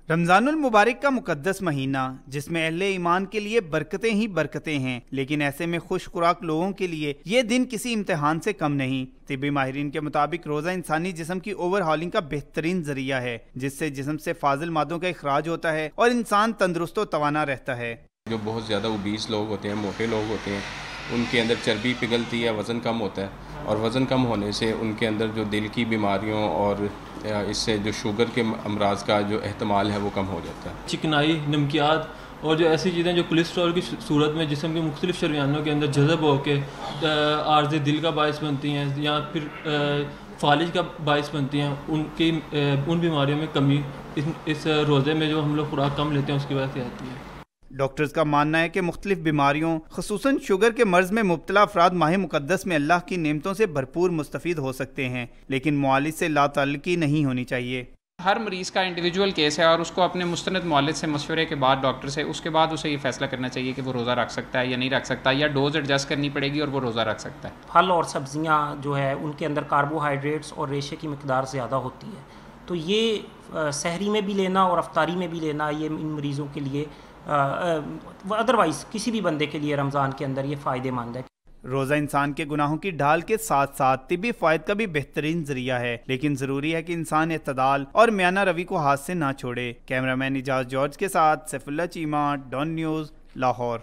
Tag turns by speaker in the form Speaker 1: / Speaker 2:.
Speaker 1: رمضان المبارک کا مقدس مہینہ جس میں اہل ایمان کے لیے برکتیں ہی برکتیں ہیں، لیکن ایسے میں خوش خوراک لوگوں کے لیے یہ دن کسی امتحان سے کم نہیں۔ طبی ماہرین کے مطابق روزہ انسانی جسم کی اوور ہالنگ کا بہترین ذریعہ ہے، جس سے جسم سے فاضل مادوں کا اخراج ہوتا ہے اور انسان تندرست و توانا رہتا ہے۔
Speaker 2: جو بہت زیادہ اوبیس لوگ ہوتے ہیں، موٹے لوگ ہوتے ہیں، ان کے اندر چربی پگھلتی ہے، وزن کم ہوتا ہے، اور وزن کم ہونے سے ان کے اندر جو دل کی بیماریوں اور اس سے جو شوگر کے امراض کا جو احتمال ہے وہ کم ہو جاتا ہے۔
Speaker 3: چکنائی، نمکیات اور جو ایسی چیزیں جو کولیسٹرول کی صورت میں جسم کے مختلف شریانوں کے اندر جذب ہو کے عارض دل کا باعث بنتی ہیں یا پھر فالج کا باعث بنتی ہیں، ان بیماریوں میں کمی اس روزے میں جو ہم لوگ خوراک کم لیتے ہیں اس کی وجہ سے آتی ہے۔
Speaker 1: ڈاکٹرز کا ماننا ہے کہ مختلف بیماریوں خصوصاً شوگر کے مرض میں مبتلا افراد ماہ مقدس میں اللہ کی نعمتوں سے بھرپور مستفید ہو سکتے ہیں، لیکن معالج سے لا تعلقی نہیں ہونی چاہیے۔
Speaker 4: ہر مریض کا انڈیویجول کیس ہے اور اس کو اپنے مستند معالج سے مشورے کے بعد ڈاکٹر سے اس کے بعد اسے یہ فیصلہ کرنا چاہیے کہ وہ روزہ رکھ سکتا ہے یا نہیں رکھ سکتا، یا ڈوز ایڈجسٹ کرنی پڑے گی اور وہ روزہ رکھ سکتا ہے۔
Speaker 5: پھل اور سبزیاں جو ہے ان کے اندر کاربوہائیڈریٹس اور ریشے کی مقدار زیادہ ہوتی ہے، تو یہ سحری میں بھی لینا اور افطاری میں بھی لینا یہ ان مریضوں کے لیے ادروائز کسی بھی بندے کے لیے رمضان کے اندر یہ فائدہ مند ہے۔
Speaker 1: روزہ انسان کے گناہوں کی ڈھال کے ساتھ ساتھ طبی فوائد کا بھی بہترین ذریعہ ہے، لیکن ضروری ہے کہ انسان اعتدال اور میانہ روی کو ہاتھ سے نہ چھوڑے۔ کیمرہ مین اجاز جارج کے ساتھ سیف اللہ چیمہ، ڈان نیوز، لاہور۔